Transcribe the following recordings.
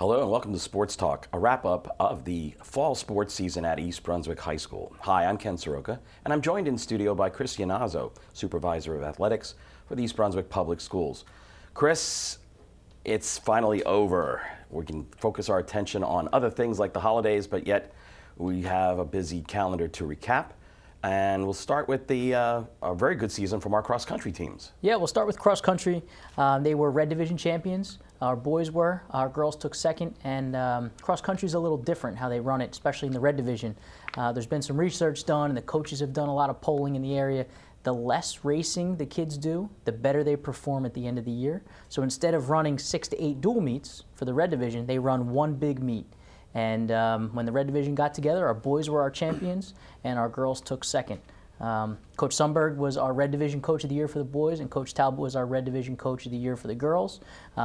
Hello and welcome to Sports Talk, a wrap-up of the fall sports season at East Brunswick High School. Hi, I'm Ken Saroka, and I'm joined in studio by Chris Yannazzo, Supervisor of Athletics for the East Brunswick Public Schools. Chris, it's finally over. We can focus our attention on other things like the holidays, but yet we have a busy calendar to recap. And we'll start with a very good season from our cross-country teams. Yeah, we'll start with cross-country. They were Red Division champions. Our boys were. Our girls took second. And cross-country is a little different how they run it, especially in the Red Division. There's been some research done, and the coaches have done a lot of polling in the area. The less racing the kids do, the better they perform at the end of the year. So instead of running 6 to 8 dual meets for the Red Division, they run one big meet. And when the Red Division got together, our boys were our champions, and our girls took second. Coach Sundberg was our Red Division Coach of the Year for the boys, and Coach Talbot was our Red Division Coach of the Year for the girls.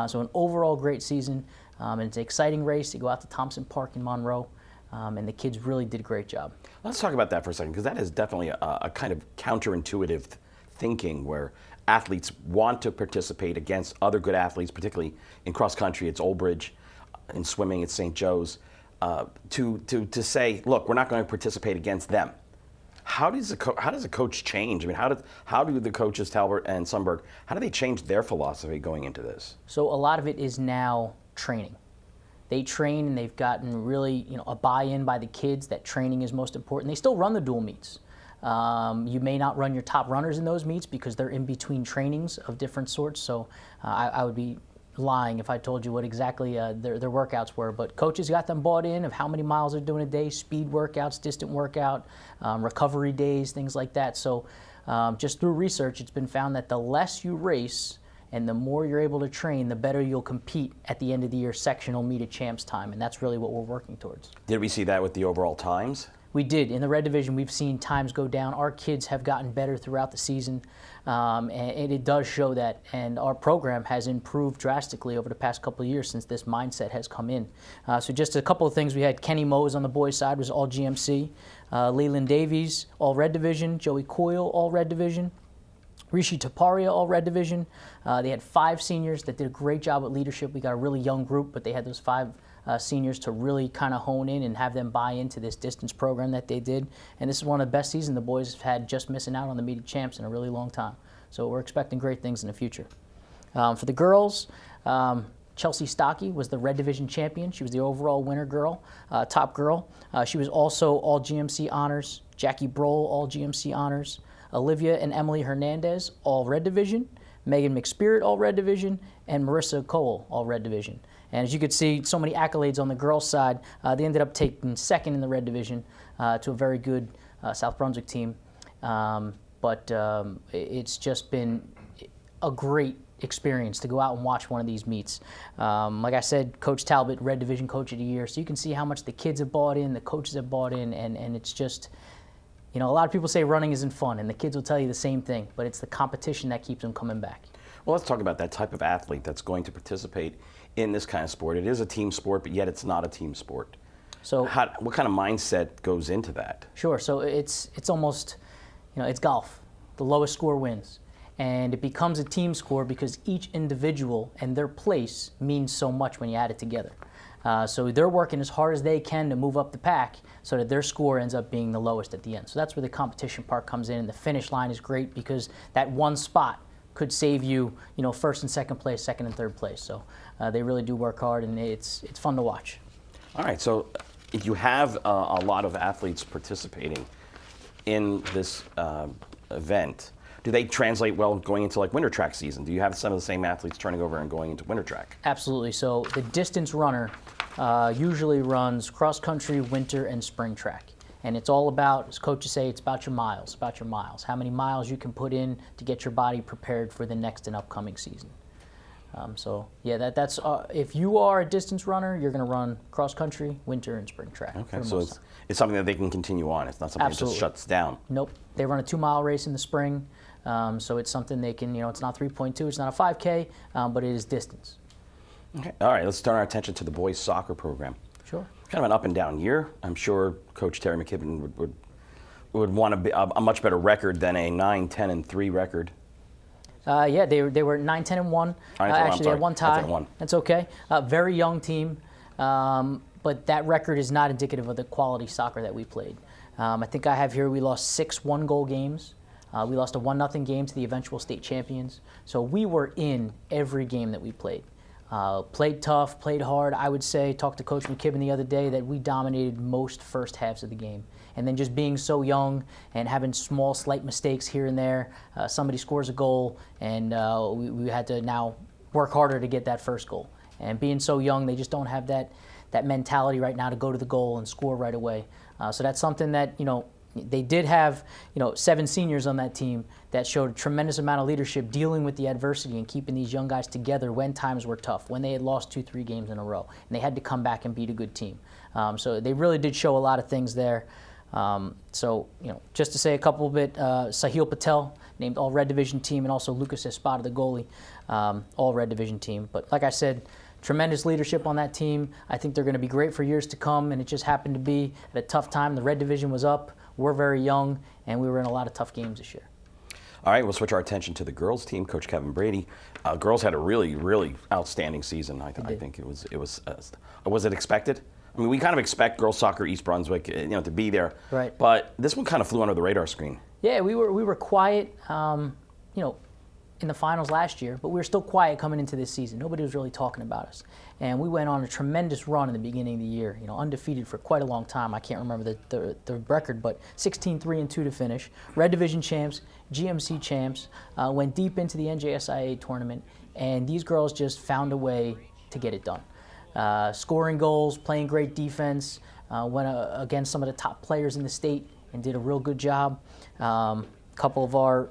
So an overall great season, and it's an exciting race to go out to Thompson Park in Monroe, and the kids really did a great job. Let's talk about that for a second, because that is definitely a kind of counterintuitive thinking where athletes want to participate against other good athletes, particularly in cross-country, it's Old Bridge, in swimming, it's St. Joe's. To say, look, we're not going to participate against them. How does a coach change? I mean, how do the coaches Talbot and Sundberg, how do they change their philosophy going into this? So a lot of it is now training. They train and they've gotten really, a buy-in by the kids that training is most important. They still run the dual meets. You may not run your top runners in those meets because they're in between trainings of different sorts. So I would be lying if I told you what exactly their workouts were, but coaches got them bought in of how many miles they're doing a day, speed workouts, distant workout, recovery days, things like that. So just through research, it's been found that the less you race and the more you're able to train, the better you'll compete at the end of the year sectional meet at champs time, and that's really what we're working towards. Did we see that with the overall times? We did. In the Red Division, we've seen times go down. Our kids have gotten better throughout the season, and it does show that. And our program has improved drastically over the past couple of years since this mindset has come in. So just a couple of things. We had Kenny Mose on the boys' side, was all GMC. Leland Davies, all Red Division. Joey Coyle, all Red Division. Rishi Taparia, all Red Division. They had 5 seniors that did a great job at leadership. We got a really young group, but they had those 5 seniors to really kind of hone in and have them buy into this distance program that they did. And this is one of the best seasons the boys have had, just missing out on the meet of champs in a really long time. So we're expecting great things in the future. For the girls, Chelsea Stockey was the Red Division champion. She was the overall winner girl, top girl. She was also all GMC honors. Jackie Broll, all GMC honors. Olivia and Emily Hernandez, all Red Division. Megan McSpirit, all Red Division. And Marissa Cole, all Red Division. And as you could see, so many accolades on the girls' side. They ended up taking second in the Red Division to a very good South Brunswick team. But it's just been a great experience to go out and watch one of these meets. Like I said, Coach Talbot, Red Division Coach of the Year. So you can see how much the kids have bought in, the coaches have bought in, and it's just, a lot of people say running isn't fun, and the kids will tell you the same thing, but it's the competition that keeps them coming back. Well, let's talk about that type of athlete that's going to participate in this kind of sport. It is a team sport, but yet it's not a team sport. So what kind of mindset goes into that? Sure. So it's almost, it's golf. The lowest score wins. And it becomes a team score because each individual and their place means so much when you add it together. So they're working as hard as they can to move up the pack so that their score ends up being the lowest at the end. So that's where the competition part comes in. And the finish line is great because that one spot could save you, first and second place, second and third place. So they really do work hard, and it's fun to watch. All right, so if you have a lot of athletes participating in this event, do they translate well going into like winter track season? Do you have some of the same athletes turning over and going into winter track? Absolutely. So the distance runner usually runs cross country, winter, and spring track. And it's all about, as coaches say, it's about your miles, how many miles you can put in to get your body prepared for the next and upcoming season. That's if you are a distance runner, you're going to run cross country, winter, and spring track. Okay, so it's something that they can continue on. It's not something that just shuts down. Nope. They run a 2-mile race in the spring, so it's something they can, it's not 3.2, it's not a 5K, but it is distance. Okay. All right, let's turn our attention to the boys' soccer program. Sure. Kind of an up and down year. I'm sure Coach Terry McKibben would want a much better record than a 9-10-3 record. They were 9-10-1. Actually, they had one tie. 9-10-1. That's okay. Very young team. But that record is not indicative of the quality soccer that we played. I think I have here we lost 6 one-goal games. We lost a 1-0 game to the eventual state champions. So we were in every game that we played. Played tough, played hard. I would say, talked to Coach McKibben the other day, that we dominated most first halves of the game. And then just being so young and having small, slight mistakes here and there, somebody scores a goal, and we had to now work harder to get that first goal. And being so young, they just don't have that mentality right now to go to the goal and score right away. So that's something that, they did have, 7 seniors on that team that showed a tremendous amount of leadership dealing with the adversity and keeping these young guys together when times were tough, when they had lost 2-3 games in a row, and they had to come back and beat a good team. So they really did show a lot of things there. Just to say a couple bit, Sahil Patel named All Red Division team, and also Lucas Espada, the goalie, All Red Division team. But like I said, tremendous leadership on that team. I think they're going to be great for years to come, and it just happened to be at a tough time. The Red Division was up. We're very young, and we were in a lot of tough games this year. All right, we'll switch our attention to the girls team. Coach Kevin Brady. Girls had a really, really outstanding season. I think it was. Was it expected? I mean, we kind of expect girls soccer East Brunswick, to be there. Right. But this one kind of flew under the radar screen. Yeah, we were quiet, in the finals last year, but we were still quiet coming into this season. Nobody was really talking about us. And we went on a tremendous run in the beginning of the year, undefeated for quite a long time. I can't remember the record, but 16-3-2 to finish. Red Division champs, GMC champs, went deep into the NJSIA tournament, and these girls just found a way to get it done. Scoring goals, playing great defense, went against some of the top players in the state and did a real good job. A couple of our,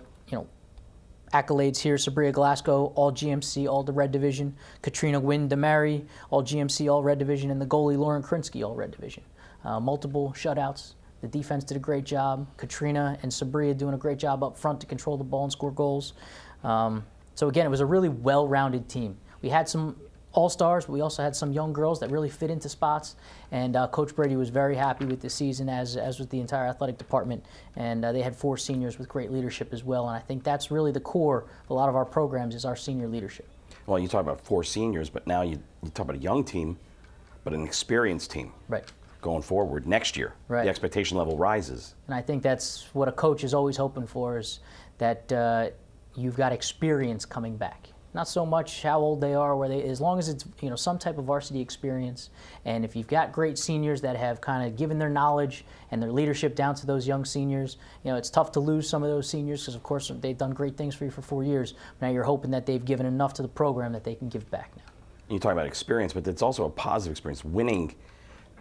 accolades here: Sabria Glasgow, All GMC, All the Red Division; Katrina Wynn DeMary, All GMC, All Red Division; and the goalie Lauren Krinsky, All Red Division. Multiple shutouts. The defense did a great job. Katrina and Sabria doing a great job up front to control the ball and score goals. So again, it was a really well-rounded team. We had some all-stars, but we also had some young girls that really fit into spots. And Coach Brady was very happy with the season, as was the entire athletic department. And they had 4 seniors with great leadership as well. And I think that's really the core of a lot of our programs, is our senior leadership. Well, you talk about 4 seniors, but now you talk about a young team, but an experienced team. Right. Going forward next year, right. The expectation level rises. And I think that's what a coach is always hoping for, is that you've got experience coming back. Not so much how old they are, as long as it's some type of varsity experience. And if you've got great seniors that have kind of given their knowledge and their leadership down to those young seniors, it's tough to lose some of those seniors, because of course they've done great things for you for 4 years. Now you're hoping that they've given enough to the program that they can give back now. You talk about experience, but it's also a positive experience. Winning,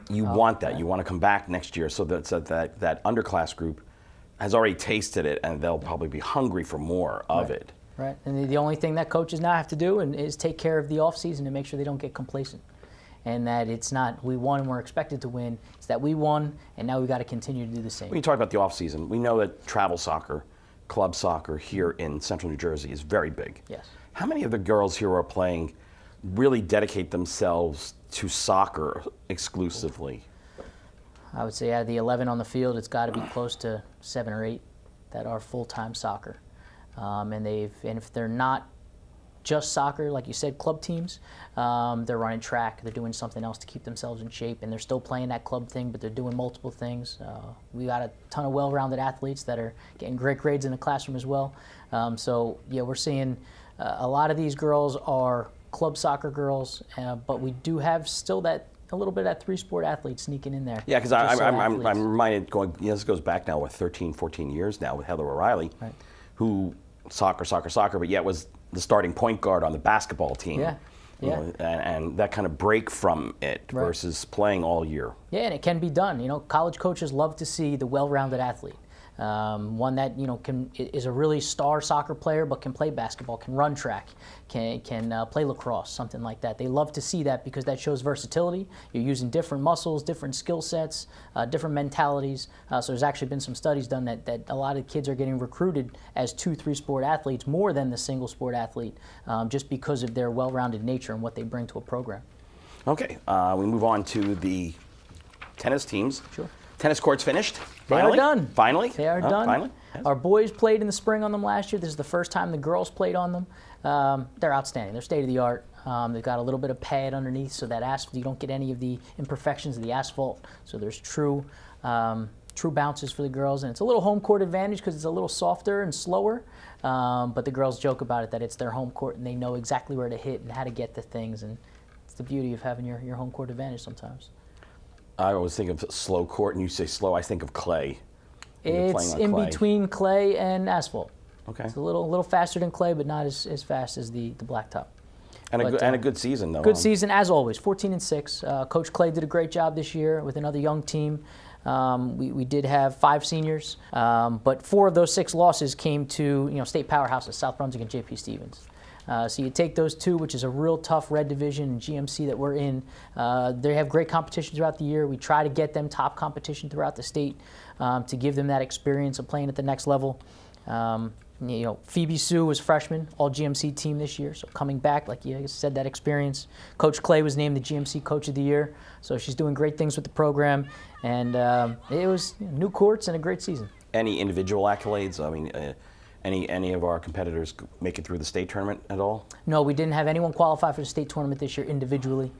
you want that. Right. You want to come back next year, so that underclass group has already tasted it, and they'll probably be hungry for more of it. Right, and the only thing that coaches now have to do is take care of the off season and make sure they don't get complacent, and that it's not we won and we're expected to win. It's that we won, and now we've got to continue to do the same. When you talk about the off season, we know that travel soccer, club soccer here in Central New Jersey is very big. Yes. How many of the girls here who are playing really dedicate themselves to soccer exclusively? I would say out of the 11 on the field, it's got to be close to 7 or 8 that are full-time soccer. And if they're not just soccer, like you said, club teams, they're running track, they're doing something else to keep themselves in shape, and they're still playing that club thing, but they're doing multiple things. We got a ton of well-rounded athletes that are getting great grades in the classroom as well. So yeah, we're seeing a lot of these girls are club soccer girls, but we do have still a little bit of that 3-sport athlete sneaking in there. Yeah, because I'm reminded, this goes back now, 13, 14 years now with Heather O'Reilly, right, who soccer, but yet was the starting point guard on the basketball team. Yeah. And that kind of break from it, right, versus playing all year. Yeah, and it can be done. College coaches love to see the well-rounded athlete. One that is a really star soccer player, but can play basketball, can run track, can play lacrosse, something like that. They love to see that because that shows versatility. You're using different muscles, different skill sets, different mentalities. So there's actually been some studies done that a lot of kids are getting recruited as 2-3 sport athletes more than the single sport athlete, just because of their well-rounded nature and what they bring to a program. Okay, we move on to the tennis teams. Sure. Tennis courts finished. They are done. Finally? They are done. Finally? Yes. Our boys played in the spring on them last year. This is the first time the girls played on them. they're outstanding. They're state of the art. They've got a little bit of pad underneath so that you don't get any of the imperfections of the asphalt. So there's true bounces for the girls, and it's a little home court advantage because it's a little softer and slower. But the girls joke about it that it's their home court and they know exactly where to hit and how to get to things, and it's the beauty of having your home court advantage sometimes. I always think of slow court, and you say slow, I think of clay. It's in between clay and asphalt. Okay. It's a little faster than clay, but not as fast as the blacktop. And a good season, though. Good season, as always, 14-6. Coach Clay did a great job this year with another young team. We did have 5 seniors, but 4 of those 6 losses came to state powerhouses, South Brunswick and J.P. Stevens. So you take those 2, which is a real tough red division and GMC that we're in. They have great competition throughout the year. We try to get them top competition throughout the state to give them that experience of playing at the next level. Phoebe Sue was freshman, all GMC team this year, so coming back, like you said, that experience. Coach Clay was named the GMC Coach of the Year, so she's doing great things with the program, and it was new courts and a great season. Any individual accolades? I mean, any of our competitors make it through the state tournament at all? No, we didn't have anyone qualify for the state tournament this year individually.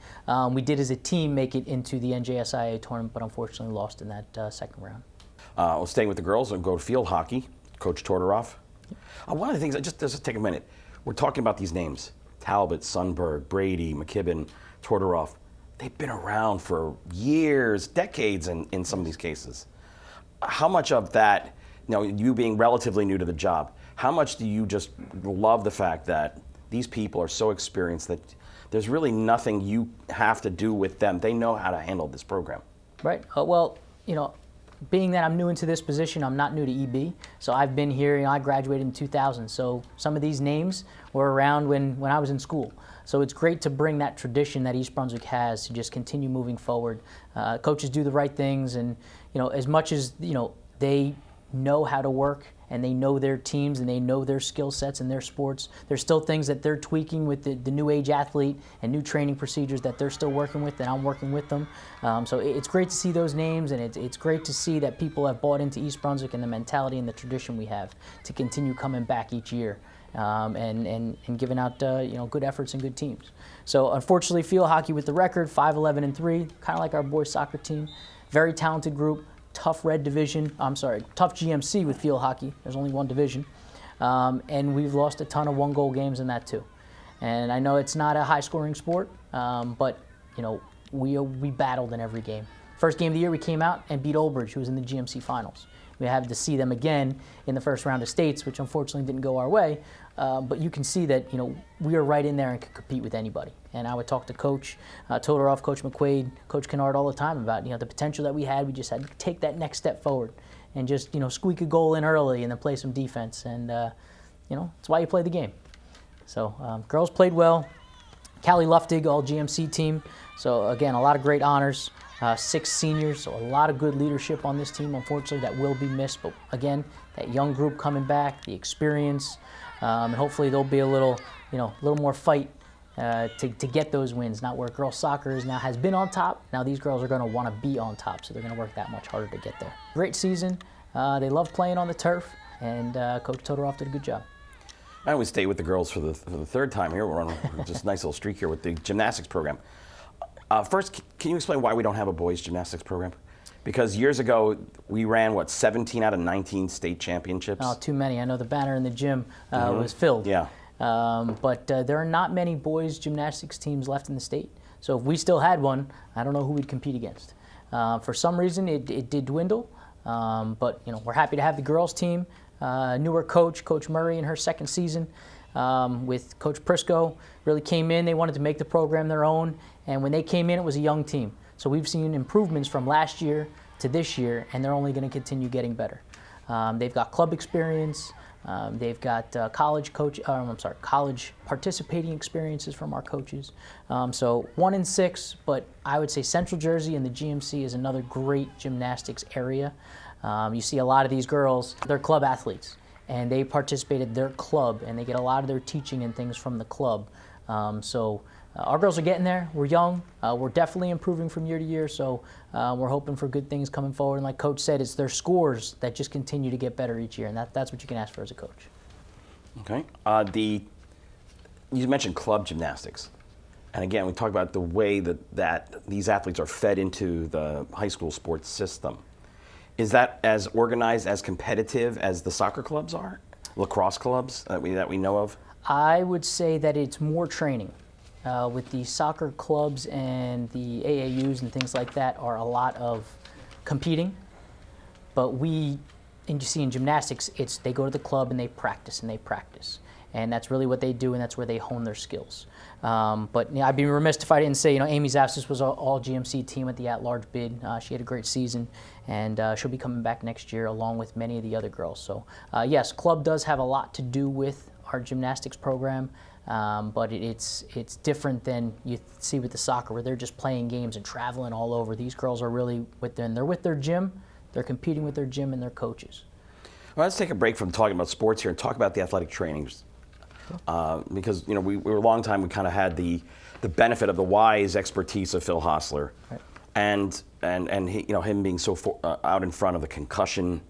We did as a team make it into the NJSIA tournament, but unfortunately lost in that second round. We'll stay with the girls and go to field hockey. Coach Tordoroff. One of the things, just take a minute. We're talking about these names: Talbot, Sundberg, Brady, McKibben, Tordoroff. They've been around for years, decades in some of these cases. How much of that, you being relatively new to the job, how much do you just love the fact that these people are so experienced that there's really nothing you have to do with them? They know how to handle this program. Right. Being that I'm new into this position, I'm not new to EB. So I've been here, I graduated in 2000. So some of these names were around when I was in school. So it's great to bring that tradition that East Brunswick has to just continue moving forward. Coaches do the right things, and as much as they know how to work and they know their teams and they know their skill sets and their sports, there's still things that they're tweaking with the new age athlete and new training procedures that they're still working with, and I'm working with them. So it's great to see those names, and it's great to see that people have bought into East Brunswick and the mentality and the tradition we have to continue coming back each year and giving out good efforts and good teams. So unfortunately, field hockey with the record, 5-11-3, kind of like our boys soccer team. Very talented group. Tough tough GMC with field hockey. There's only one division. And we've lost a ton of 1-goal games in that too. And I know it's not a high-scoring sport, but we battled in every game. First game of the year, we came out and beat Old Bridge, who was in the GMC finals. We had to see them again in the first round of states, which unfortunately didn't go our way. But you can see that we are right in there and can compete with anybody. And I would talk to Coach Todoroff, Coach McQuaid, Coach Kennard all the time about the potential that we had. We just had to take that next step forward and just squeak a goal in early and then play some defense. And it's why you play the game. So girls played well. Callie Luftig, all GMC team. So again, a lot of great honors. 6 seniors, so a lot of good leadership on this team. Unfortunately, that will be missed. But again, that young group coming back, the experience, and hopefully there'll be a little more fight to get those wins. Not where girls soccer has been on top. Now these girls are going to want to be on top, so they're going to work that much harder to get there. Great season. They love playing on the turf, and Coach Todoroff did a good job. I always stay with the girls for the third time here. We're on just a nice little streak here with the gymnastics program. First, can you explain why we don't have a boys gymnastics program? Because years ago, we ran, 17 out of 19 state championships? Oh, too many. I know the banner in the gym was filled. Yeah. But there are not many boys gymnastics teams left in the state. So if we still had one, I don't know who we'd compete against. For some reason, it did dwindle. But we're happy to have the girls team. Newer coach, Coach Murray, in her second season with Coach Prisco, really came in. They wanted to make the program their own. And when they came in, it was a young team. So we've seen improvements from last year to this year, and they're only going to continue getting better. They've got club experience. They've got college participating experiences from our coaches. So 1-6, but I would say Central Jersey and the GMC is another great gymnastics area. You see a lot of these girls, they're club athletes, and they participate at their club, and they get a lot of their teaching and things from the club. Our girls are getting there. We're young. We're definitely improving from year to year, so we're hoping for good things coming forward. And like Coach said, it's their scores that just continue to get better each year, and that's what you can ask for as a coach. Okay. you mentioned club gymnastics. And again, we talk about the way that these athletes are fed into the high school sports system. Is that as organized, as competitive as the soccer clubs are? Lacrosse clubs that we know of? I would say that it's more training. With the soccer clubs and the AAUs and things like that are a lot of competing. But and you see in gymnastics, they go to the club and they practice and they practice. And that's really what they do, and that's where they hone their skills. But I'd be remiss if I didn't say, Amy Zapsis was all GMC team at the at-large bid. She had a great season, and she'll be coming back next year along with many of the other girls. So yes, club does have a lot to do with our gymnastics program, but it's different than you see with the soccer, where they're just playing games and traveling all over. These girls are really they're with their gym, they're competing with their gym and their coaches. Well, let's take a break from talking about sports here and talk about the athletic trainings. Because we were a long time, we kind of had the benefit of the wise expertise of Phil Hostler, right. and he, him being so out in front of the concussion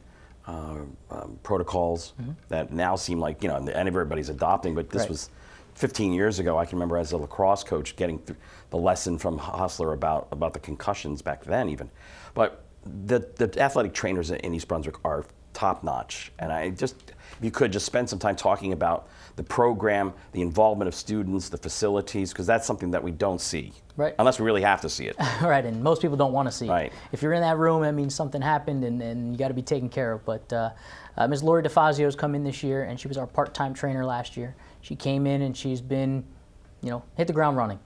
protocols that now seem like and everybody's adopting. But this was 15 years ago. I can remember as a lacrosse coach getting the lesson from Hostler about the concussions back then even. But the athletic trainers in East Brunswick are top notch, and if you could just spend some time talking about the program, the involvement of students, the facilities, because that's something that we don't see, right? Unless we really have to see it, right? And most people don't want to see right. it. If you're in that room, that means something happened, and you got to be taken care of. But Ms. Lori DeFazio's come in this year, and she was our part-time trainer last year. She came in and she's been, hit the ground running.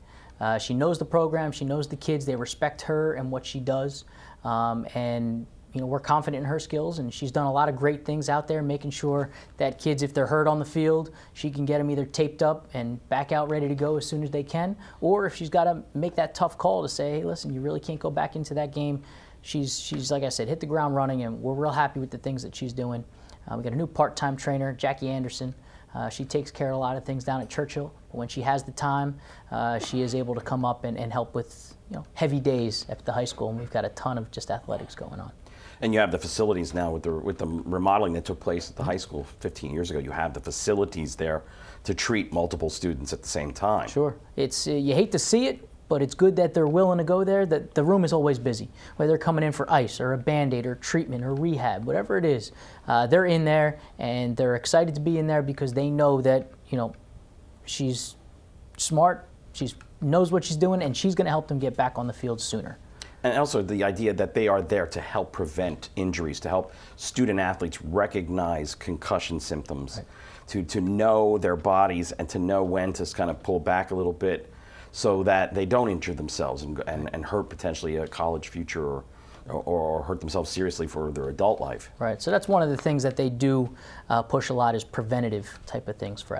She knows the program, she knows the kids. They respect her and what she does, and we're confident in her skills, and she's done a lot of great things out there, making sure that kids, if they're hurt on the field, she can get them either taped up and back out ready to go as soon as they can, or if she's got to make that tough call to say, hey, listen, you really can't go back into that game, she's like I said, hit the ground running, and we're real happy with the things that she's doing. We got a new part-time trainer, Jackie Anderson. She takes care of a lot of things down at Churchill, but when she has the time, she is able to come up and help with heavy days at the high school, and we've got a ton of just athletics going on. And you have the facilities now with the remodeling that took place at the high school 15 years ago. You have the facilities there to treat multiple students at the same time. Sure. It's you hate to see it, but it's good that they're willing to go there. That the room is always busy, whether they're coming in for ice or a Band-Aid or treatment or rehab, whatever it is. They're in there, and they're excited to be in there because they know that she's smart, she knows what she's doing, and she's going to help them get back on the field sooner. And also the idea that they are there to help prevent injuries, to help student athletes recognize concussion symptoms, right. to know their bodies and to know when to kind of pull back a little bit so that they don't injure themselves and hurt potentially a college future or hurt themselves seriously for their adult life. Right. So that's one of the things that they do push a lot is preventative type of things for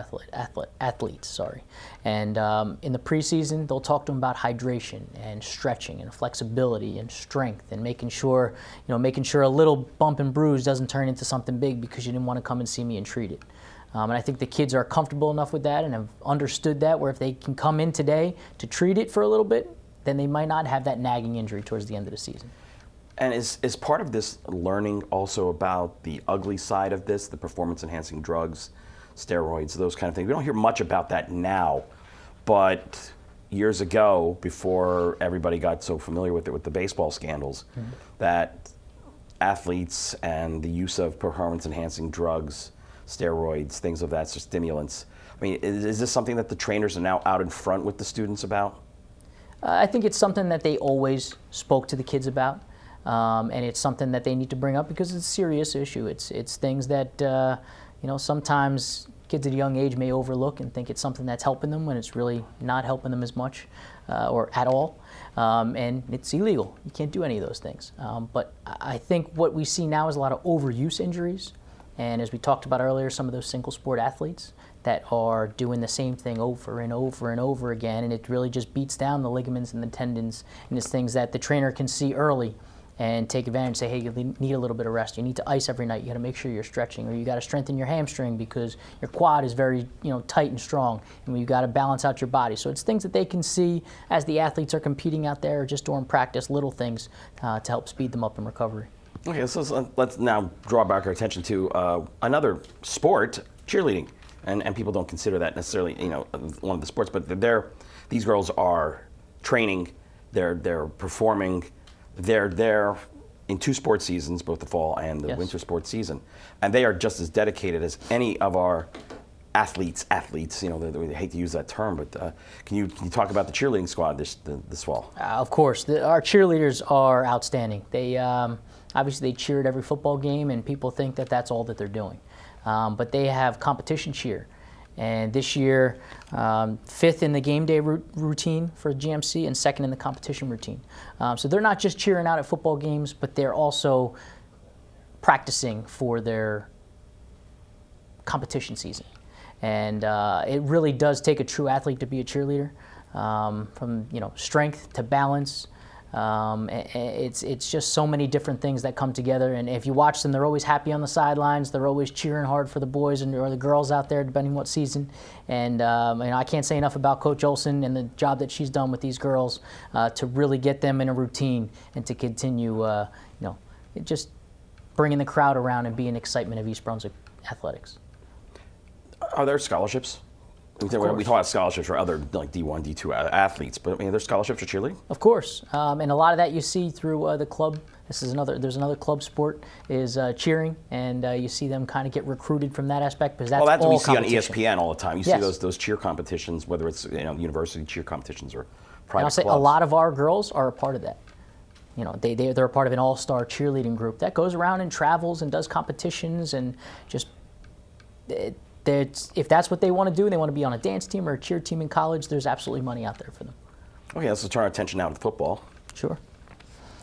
athletes. Sorry. And in the preseason, they'll talk to them about hydration and stretching and flexibility and strength and making sure a little bump and bruise doesn't turn into something big because you didn't want to come and see me and treat it. And I think the kids are comfortable enough with that and have understood that, where if they can come in today to treat it for a little bit, then they might not have that nagging injury towards the end of the season. And is part of this learning also about the ugly side of this, the performance-enhancing drugs, steroids, those kind of things? We don't hear much about that now, but years ago, before everybody got so familiar with it with the baseball scandals, that athletes and the use of performance-enhancing drugs, steroids, things of that, so stimulants. I mean, is this something that the trainers are now out in front with the students about? I think it's something that they always spoke to the kids about. And it's something that they need to bring up because it's a serious issue. It's things that sometimes kids at a young age may overlook and think it's something that's helping them when it's really not helping them as much or at all. And it's illegal. You can't do any of those things. But I think what we see now is a lot of overuse injuries. And as we talked about earlier, some of those single sport athletes that are doing the same thing over and over and over again, and it really just beats down the ligaments and the tendons, and it's things that the trainer can see early and take advantage, say, hey, you need a little bit of rest. You need to ice every night. You got to make sure you're stretching, or you got to strengthen your hamstring because your quad is very, tight and strong, and you got to balance out your body. So it's things that they can see as the athletes are competing out there, or just during practice, little things to help speed them up in recovery. Okay, so let's now draw back our attention to another sport, cheerleading. and people don't consider that necessarily, one of the sports. But these girls are training, they're performing, they're there in 2 sports seasons, both the fall and the winter sports season, and they are just as dedicated as any of our athletes. They hate to use that term, but can you talk about the cheerleading squad this fall? Of course, our cheerleaders are outstanding. They obviously they cheer at every football game, and people think that that's all that they're doing. But they have competition cheer, and this year, 5th in the game day routine for GMC and 2nd in the competition routine. So they're not just cheering out at football games, but they're also practicing for their competition season. And it really does take a true athlete to be a cheerleader, from strength to balance. It's just so many different things that come together. And if you watch them, they're always happy on the sidelines. They're always cheering hard for the boys or the girls out there, depending on what season. And I can't say enough about Coach Olson and the job that she's done with these girls to really get them in a routine and to continue, just bringing the crowd around and being excitement of East Brunswick athletics. Are there scholarships? We talk about scholarships for other like D1, D2 athletes, but are there scholarships for cheerleading? Of course, and a lot of that you see through the club. There's another club sport is cheering, and you see them kind of get recruited from that aspect because that's what all we see on ESPN all the time. You Yes. see those cheer competitions, whether it's university cheer competitions or private And I'll say clubs. a lot of our girls are a part of that. They're a part of an all-star cheerleading group that goes around and travels and does competitions and just. If that's what they want to do, they want to be on a dance team or a cheer team in college, there's absolutely money out there for them. Okay, let's turn our attention now to football. Sure.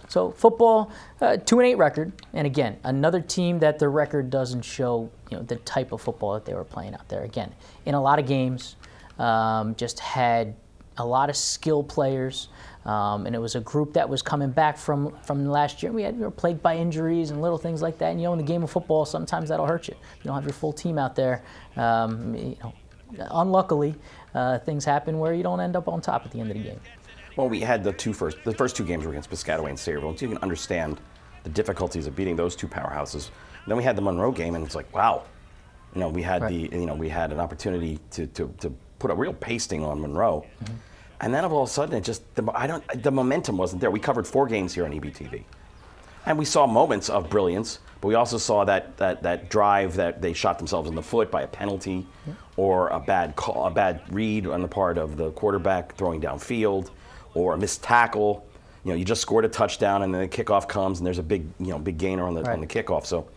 So football, 2-8 record, and again, another team that their record doesn't show the type of football that they were playing out there. Again, in a lot of games, just had a lot of skill players. And it was a group that was coming back from last year. We were plagued by injuries and little things like that. And in the game of football, sometimes that'll hurt you. You don't have your full team out there. Unluckily, things happen where you don't end up on top at the end of the game. Well, we had the first 2 games were against Piscataway and Sayreville, and so you can understand the difficulties of beating those 2 powerhouses. And then we had the Monroe game, and it's like, wow, we had we had an opportunity to put a real pasting on Monroe. Mm-hmm. And then all of a sudden, it just the momentum wasn't there. We covered 4 games here on EBTV, and we saw moments of brilliance, but we also saw that drive that they shot themselves in the foot by a penalty, or a bad read on the part of the quarterback throwing downfield, or a missed tackle. You just scored a touchdown, and then the kickoff comes, and there's a big gainer on the kickoff. So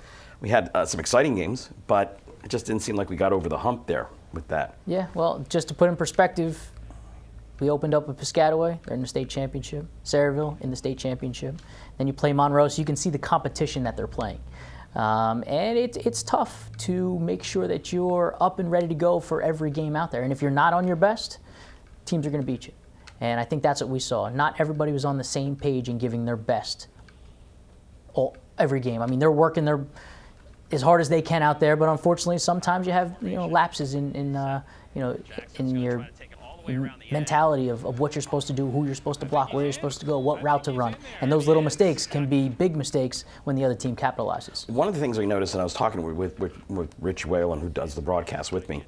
we had some exciting games, but it just didn't seem like we got over the hump there with that. Yeah, well, just to put in perspective. We opened up with Piscataway, they're in the state championship. Sayreville in the state championship. Then you play Monroe, so you can see the competition that they're playing. And it's tough to make sure that you're up and ready to go for every game out there. And if you're not on your best, teams are going to beat you. And I think that's what we saw. Not everybody was on the same page and giving their best every game. I mean, they're working as hard as they can out there, but unfortunately, sometimes you have lapses in your mentality of what you're supposed to do, who you're supposed to block, where you're supposed to go, what route to run. And those little mistakes can be big mistakes when the other team capitalizes. One of the things we noticed, and I was talking with Rich Whalen, who does the broadcast with me,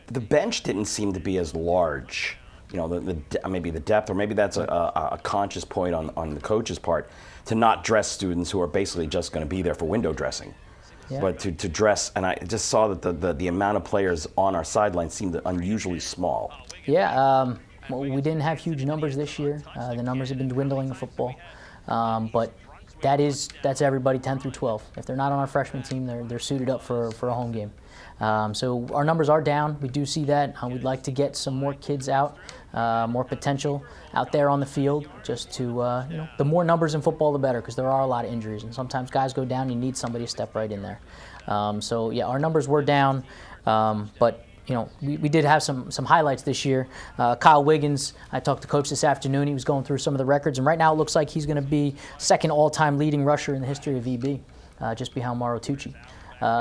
the bench didn't seem to be as large. Maybe the depth, or maybe that's a conscious point on the coach's part, to not dress students who are basically just going to be there for window dressing. Yeah. But to dress, and I just saw that the amount of players on our sideline seemed unusually small. Yeah, we didn't have huge numbers this year. The numbers have been dwindling in football, but that's everybody 10 through 12. If they're not on our freshman team, they're suited up for a home game. So our numbers are down. We do see that. We'd like to get some more kids out, more potential out there on the field. Just to the more numbers in football, the better, because there are a lot of injuries, and sometimes guys go down. You need somebody to step right in there. So yeah, our numbers were down, but. We did have some highlights this year. Kyle Wiggins, I talked to Coach this afternoon. He was going through some of the records, and right now it looks like he's going to be 2nd all-time leading rusher in the history of EB, just behind Mauro Tucci.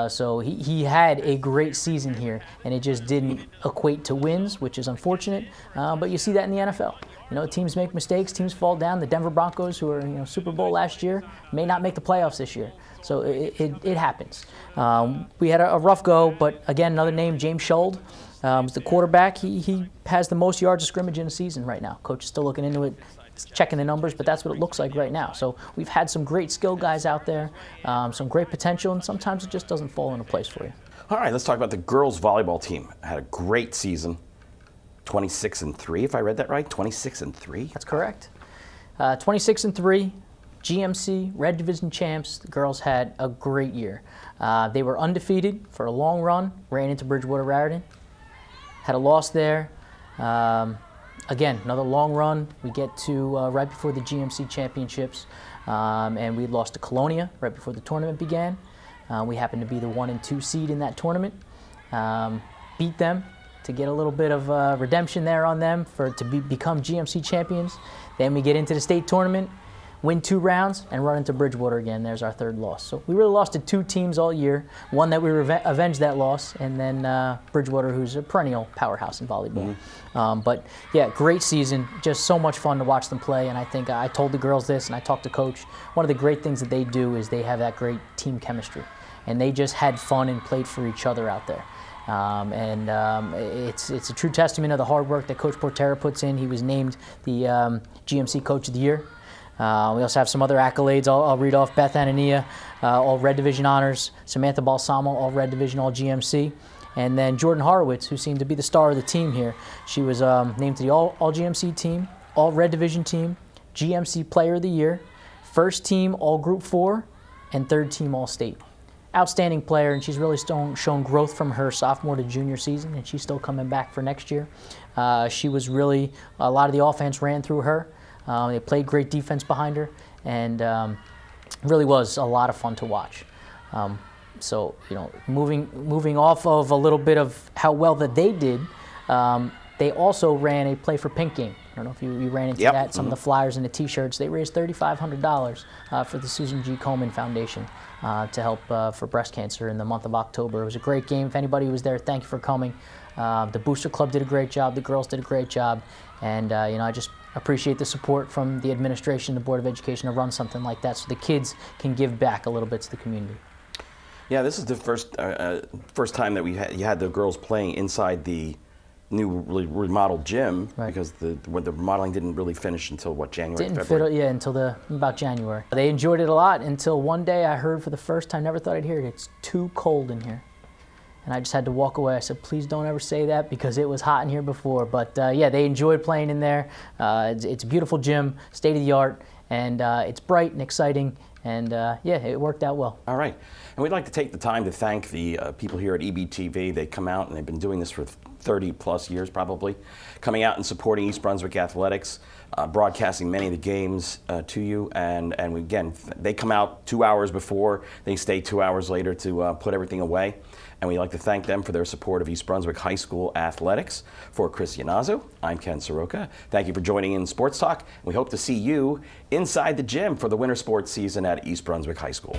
So he had a great season here, and it just didn't equate to wins, which is unfortunate. But you see that in the NFL. Teams make mistakes, teams fall down. The Denver Broncos, who were Super Bowl last year, may not make the playoffs this year. So it happens. We had a rough go, but again, another name, James Schold, was the quarterback. He has the most yards of scrimmage in a season right now. Coach is still looking into it, checking the numbers, but that's what it looks like right now. So we've had some great skill guys out there, some great potential, and sometimes it just doesn't fall into place for you. All right, let's talk about the girls volleyball team. Had a great season, 26-3, if I read that right. 26-3. That's correct. 26-3. GMC Red Division champs. The girls had a great year. They were undefeated for a long run. Ran into Bridgewater Raritan. Had a loss there. Again, another long run. We get to right before the GMC championships, and we lost to Colonia right before the tournament began. We happened to be the 1 and 2 seed in that tournament. Beat them to get a little bit of redemption there on them to become GMC champions. Then we get into the state tournament, win 2 rounds, and run into Bridgewater again. There's our 3rd loss. So we really lost to 2 teams all year. One that we avenged that loss, and then Bridgewater, who's a perennial powerhouse in volleyball. But yeah, great season. Just so much fun to watch them play. And I think I told the girls this, and I talked to Coach. One of the great things that they do is they have that great team chemistry. And they just had fun and played for each other out there. It's a true testament of the hard work that Coach Portera puts in. He was named the GMC Coach of the Year. We also have some other accolades. I'll read off: Beth Anania, all Red Division honors; Samantha Balsamo, all Red Division, all GMC; and then Jordan Horowitz, who seemed to be the star of the team here. She was named to the all GMC team, all Red Division team, GMC Player of the Year, first team all Group 4, and 3rd team all state. Outstanding player, and she's really shown growth from her sophomore to junior season, and she's still coming back for next year. She was really, a lot of the offense ran through her. They played great defense behind her, and really was a lot of fun to watch. So, moving off of a little bit of how well that they did, they also ran a Play for Pink game. I don't know if you ran into that. Some of the flyers and the T-shirts. They raised $3,500 for the Susan G. Komen Foundation to help for breast cancer in the month of October. It was a great game. If anybody was there, thank you for coming. The Booster Club did a great job. The girls did a great job. And, I just appreciate the support from the administration, the Board of Education, to run something like that so the kids can give back a little bit to the community. Yeah, this is the first time that you had the girls playing inside the new remodeled gym, right? Because the remodeling didn't really finish until January, February? Until about January. They enjoyed it a lot until one day I heard for the first time, never thought I'd hear it, it's too cold in here. And I just had to walk away. I said, please don't ever say that, because it was hot in here before. But yeah, they enjoyed playing in there. It's a beautiful gym, state of the art, and it's bright and exciting. And yeah, it worked out well. All right. And we'd like to take the time to thank the people here at EBTV. They come out, and they've been doing this for 30 plus years probably, coming out and supporting East Brunswick Athletics, broadcasting many of the games to you. And again, they come out 2 hours before, they stay 2 hours later to put everything away. And we'd like to thank them for their support of East Brunswick High School athletics. For Chris Yannazzo, I'm Ken Saroka. Thank you for joining in Sports Talk. We hope to see you inside the gym for the winter sports season at East Brunswick High School.